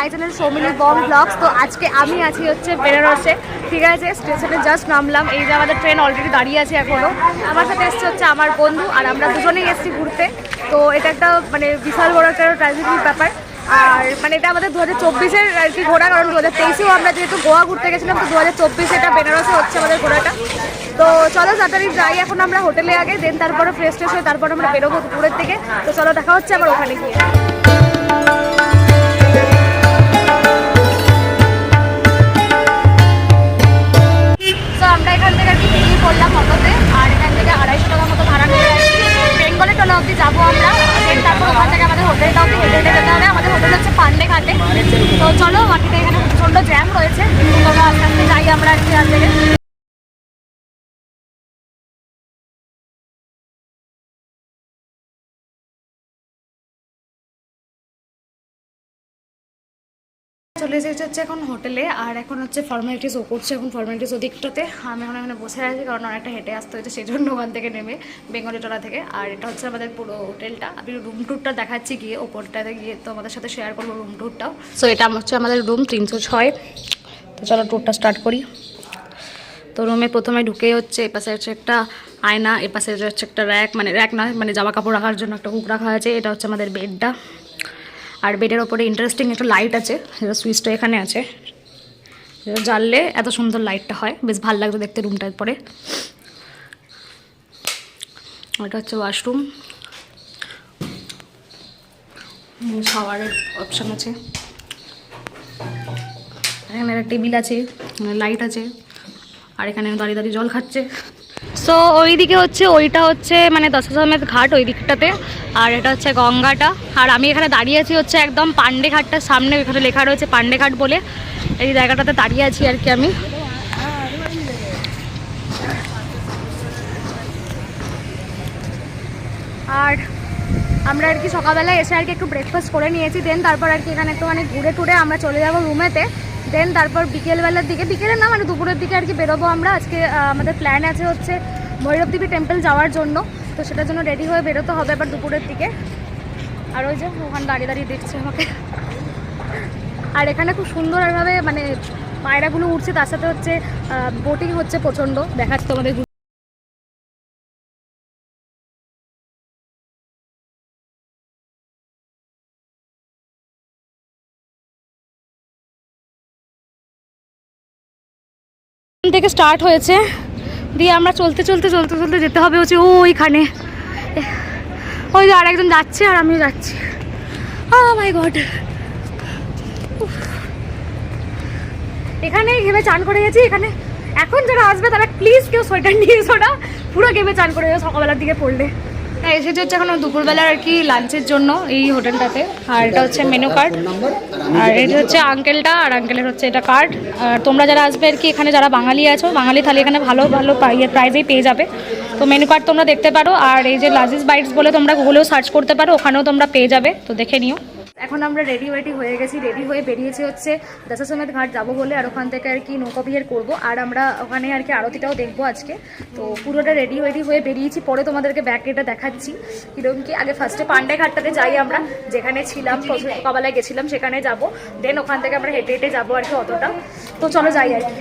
মাই channel Soumili Bom vlogs. তো আজকে আমি আছি হচ্ছে বেনারসে, ঠিক আছে। স্টেশনে জাস্ট নামলাম, এই যে আমাদের ট্রেন অলরেডি দাঁড়িয়ে আছে এখনও। আমার সাথে এসছে হচ্ছে আমার বন্ধু, আর আমরা দুজনেই এসেছি ঘুরতে। তো এটা একটা মানে বিশাল বড় একটা ট্র্যাজেডির ব্যাপার। আর মানে এটা আমাদের 2024-এর আর কি ঘোরা, কারণ 2023-এও আমরা যেহেতু গোয়া ঘুরতে গেছিলাম, তো 2024 এটা বেনারসে হচ্ছে আমাদের ঘোরাটা। তো চলো তাড়াতাড়ি যাই এখন আমরা হোটেলে আগে, দেন তারপরে ফ্রেশ ট্রেশ হয়ে তারপর আমরা বেরোবো দুপুরের দিকে। তো চলো দেখা হচ্ছে আবার ওখানে গিয়ে। তো আমরা এখান থেকে আর কি বেরিয়ে পড়লাম অটোতে, আর এখান থেকে 250 টাকার মতো ভাড়া নিয়ে বেঙ্গলে টোলা অবধি যাবো আমরা। দেন তারপর ওখান থেকে আমাদের হোটেলটা অবধি হেঁটে হেঁটে যেতে হবে। আমাদের হোটেল হচ্ছে পান্ডে ঘাটে। তো চলো, বাকিটা এখানে প্রচণ্ড জ্যাম রয়েছে, আস্তে আস্তে যাই আমরা আর কি আর থেকে। চলে এসেছে হচ্ছে এখন হোটেলে, আর এখন হচ্ছে ফর্মালিটিস ও করছে। এখন ফর্মালিটিস ওদিকটাতে আমি এখন এখানে বসে আছি, কারণ অনেকটা হেঁটে আসতে হয়েছে, সেই জন্য ওখান থেকে নেমে বেঙ্গলি টোলা থেকে। আর এটা হচ্ছে আমাদের পুরো হোটেলটা। আমি রুম ট্যুরটা দেখাচ্ছি গিয়ে, ওপরটাতে গিয়ে তো আমাদের সাথে শেয়ার করবো রুম ট্যুরটাও। সো এটা হচ্ছে আমাদের রুম 306। তো চলো ট্যুরটা স্টার্ট করি। তো রুমে প্রথমে ঢুকেই হচ্ছে এপাশে হচ্ছে একটা আয়না, এপাশে হচ্ছে একটা র্যাক, মানে র্যাক না মানে জামা কাপড় রাখার জন্য একটা হুক রাখা আছে। এটা হচ্ছে আমাদের বেডটা, আর বেডের ওপরে ইন্টারেস্টিং একটা লাইট আছে, যেটা সুইচটা এখানে আছে, যেটা জ্বাললে এত সুন্দর লাইটটা হয়, বেশ ভালো লাগতো দেখতে রুমটার পরে। এটা হচ্ছে ওয়াশরুম, শাওয়ারের অপশান আছে, এখানে একটা টেবিল আছে, লাইট আছে, আর এখানে দাঁড়িয়ে দাঁড়িয়ে জল খাচ্ছে। সো ওইদিকে হচ্ছে ওইটা হচ্ছে মানে দশাশ্বমেধ ঘাট ওই দিকটাতে, আর এটা হচ্ছে গঙ্গাটা। আর আমি এখানে দাঁড়িয়ে আছি হচ্ছে একদম পান্ডে ঘাটটার সামনে, ওইখানে লেখা রয়েছে পান্ডে ঘাট বলে। এই জায়গাটাতে দাঁড়িয়ে আছি আর কি আমি। আর আমরা আর কি সকালবেলায় এসে আর কি একটু ব্রেকফাস্ট করে নিয়েছি, দেন তারপর আর কি এখানে একটু মানে ঘুরে টুরে আমরা চলে যাবো রুমেতে। দেন তারপর বিকেলবেলার দিকে, বিকেলের না মানে দুপুরের দিকে আর কি বেরোবো আমরা। আজকে আমাদের প্ল্যান আছে হচ্ছে ভৈরবদেবী টেম্পল যাওয়ার জন্য, তো সেটার জন্য রেডি হয়ে বেরোতে হবে আবার দুপুরের দিকে। আর ওই যে ওখানে দাঁড়িয়ে দাঁড়িয়ে দেখছে আমাকে। আর এখানে খুব সুন্দরভাবে মানে পায়রাগুলো উঠছে, তার সাথে হচ্ছে বোটিং হচ্ছে প্রচণ্ড, দেখাচ্ছে তোমাদের। থেকে স্টার্ট হয়েছে, দিয়ে আমরা চলতে চলতে চলতে চলতে যেতে হবে হচ্ছে ওইখানে। ওই যে আর একজন যাচ্ছে আর আমিও যাচ্ছি। মাই গড, এখানে ঘেমে চান করে গেছি। এখানে এখন যারা আসবে তারা প্লিজ কেউ সোয়েটার নিয়ে এসো না, পুরো ঘেমে চান করে যাবে সকালবেলার দিকে পড়লে। এসেছে হচ্ছে এখন দুপুরবেলার আর কি লাঞ্চের জন্য এই হোটেলটাতে। আর এটা হচ্ছে মেনু কার্ড, আর এটা হচ্ছে আঙ্কেলটা, আর আঙ্কেলের হচ্ছে এটা কার্ড। আর তোমরা যারা আসবে আর কি এখানে যারা বাঙালি আছো, বাঙালি থালি এখানে ভালো ভালো প্রাইজেই পেয়ে যাবে। তো মেনু কার্ড তোমরা দেখতে পারো, আর এই যে লাজিজ বাইটস বলে তোমরা গুগলেও সার্চ করতে পারো, ওখানেও তোমরা পেয়ে যাবে, তো দেখে নিও। এখন আমরা রেডি হয়ে গেছি, রেডি হয়ে বেরিয়েছি হচ্ছে দশাশ্বমেধ ঘাট যাবো বলে। আর ওখান থেকে আর কি নৌকা বিহার করবো, আর আমরা ওখানে আর কি আরতিটাও দেখবো আজকে। তো পুরোটা রেডি হয়ে বেরিয়েছি, পরে তোমাদেরকে ব্যাগটা দেখাচ্ছি কীরকম কি। আগে ফার্স্টে পান্ডে ঘাটটাতে যাই আমরা, যেখানে ছিলাম সকালবেলায় গেছিলাম সেখানে যাব, দেন ওখান থেকে আমরা হেঁটে হেঁটে যাবো আর কি অতটা। তো চলো যাই আর কি।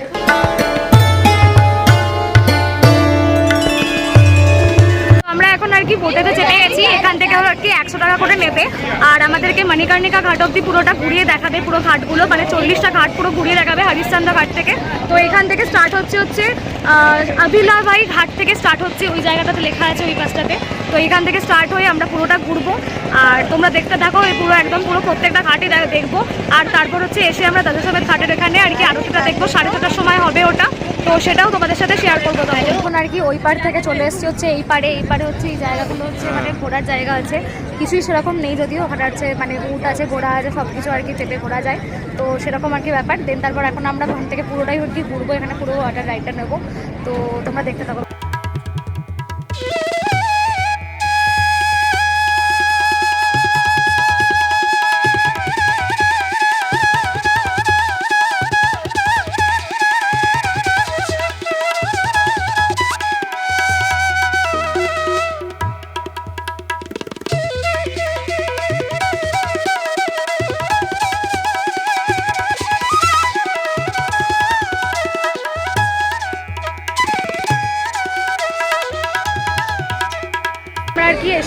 আমরা এখন আর কি বোটেতে চেপে গেছি, এখান থেকে আর কি 100 টাকা করে নেবে, আর আমাদেরকে মণিকর্ণিকা ঘাট অব্দি পুরোটা ঘুরিয়ে দেখাবে, পুরো ঘাটগুলো মানে 40টা ঘাট পুরো ঘুরিয়ে দেখাবে হরিশ্চন্দ্র ঘাট থেকে। তো এখান থেকে স্টার্ট হচ্ছে আবিলাবাই ঘাট থেকে স্টার্ট হচ্ছে, ওই জায়গাটাতে লেখা আছে ওই পাশটাতে। তো এইখান থেকে স্টার্ট হয়ে আমরা পুরোটা ঘুরবো, আর তোমরা দেখতে থাকো, এই পুরো একদম পুরো প্রত্যেকটা ঘাটই দেখবো। আর তারপর হচ্ছে এসে আমরা দশাশ্বমেধ ঘাটের এখানে আর কি আরতিটা দেখবো, 6:30টার সময় হবে ওটা, তো সেটাও তোমাদের সাথে শেয়ার করবো। এখন আর কি ওই পার থেকে চলে এসেছি হচ্ছে এই পারে হচ্ছে এই জায়গাগুলো হচ্ছে মানে ঘোরার জায়গা আছে, কিছুই সেরকম নেই যদিও, ওখানে হচ্ছে মানে উট আছে, ঘোড়া আছে, সব কিছু আর কি চেপে ঘোরা যায়, তো সেরকম আর কি ব্যাপার। দেন তারপর এখন আমরা ওখান থেকে পুরোটাই আর কি ঘুরবো, এখানে পুরো ওয়াটার রাইডটা নেবো, তো তোমরা দেখতে থাকো।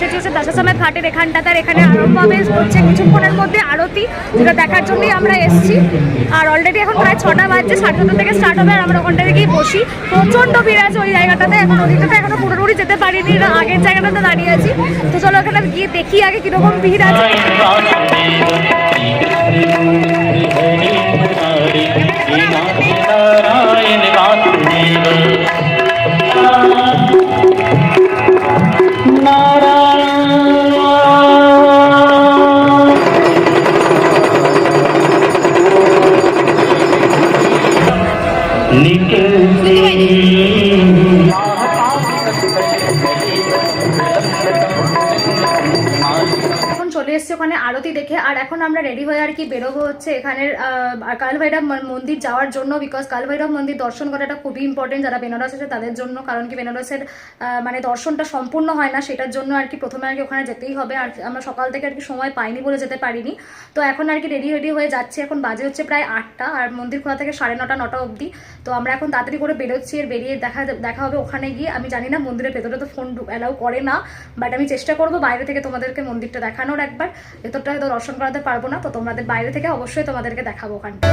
গেছি হচ্ছে দশাসমেত ঘাটের এখানটাতে, আর এখানে আরম্ভ হবে হচ্ছে কিছুক্ষণের মধ্যে আরতি, যেটা দেখার জন্যই আমরা এসেছি। আর অলরেডি এখন প্রায় 6টা বাজছে, 7:30 থেকে স্টার্ট হবে, আর আমরা ওখানটাতে গিয়ে বসি। প্রচণ্ড ভিড় আছে ওই জায়গাটাতে, এখন ওদিকটাতে এখনো পুরোপুরি যেতে পারিনি, আগের জায়গাটাতে দাঁড়িয়ে আছি। তো চলো ওখানে গিয়ে দেখি আগে কীরকম ভিড় আছে। চলে এসেছি ওখানে আরতি দেখে, আর এখন আমরা রেডি হয়ে আর কি বেরোবো হচ্ছে এখানের কালভৈরব মন্দির যাওয়ার জন্য। বিকজ কালভৈরব মন্দির দর্শন করাটা খুবই ইম্পর্টেন্ট যারা বেনারস আছে তাদের জন্য, কারণ কি বেনারসের মানে দর্শনটা সম্পূর্ণ হয় না, সেটার জন্য আর কি প্রথমে আর কি ওখানে যেতেই হবে। আর আমরা সকাল থেকে আর কি সময় পাইনি বলে যেতে পারিনি। তো এখন আর কি রেডি হয়ে যাচ্ছি, এখন বাজে হচ্ছে প্রায় 8টা, আর মন্দির খোলা থেকে 9:30 9টা অবধি। তো আমরা এখন তাড়াতাড়ি করে বেরোচ্ছি, আর বেরিয়ে দেখা হবে ওখানে গিয়ে। আমি জানি না মন্দিরের ভেতরে তো ফোন অ্যালাউ করে না, বাট আমি চেষ্টা করবো বাইরে থেকে তোমাদেরকে মন্দিরটা দেখানোর। একবার ভেতরটা হয়তো দর্শন করাতে পারবো না, তো তোমাদের বাইরে থেকে অবশ্যই তোমাদেরকে দেখাবো ওখানটা।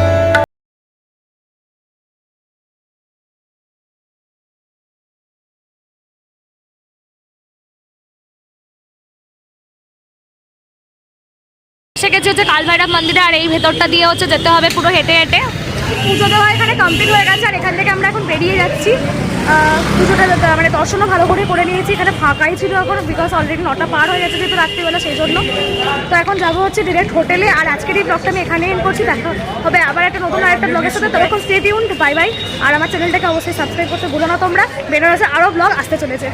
এসে গেছি হচ্ছে কালভৈরব মন্দিরে, আর এই ভেতরটা দিয়ে হচ্ছে যেতে হবে পুরো হেঁটে হেঁটে। পুজো দেওয়া এখানে কমপ্লিট হয়ে গেছে, আর এখান থেকে আমরা এখন বেরিয়ে যাচ্ছি। পুজোটা মানে দর্শনও ভালো করে নিয়েছি, এখানে ফাঁকাই ছিল এখন, বিকজ অলরেডি 9টা পার হয়ে গেছে যেহেতু রাত্রিবেলা, সেই জন্য। তো এখন যাবো হচ্ছে ডিরেক্ট হোটেলে, আর আজকের এই ব্লগটা আমি এখানেই এন্ড করছি। দেখা হবে আবার একটা নতুন আরেকটা ব্লগের সাথে, তখন স্টে টিউনড, বাই বাই। আর আমার চ্যানেলটাকে অবশ্যই সাবস্ক্রাইব করতে ভুলো না তোমরা, বেনারসে আরও ব্লগ আসতে চলেছে।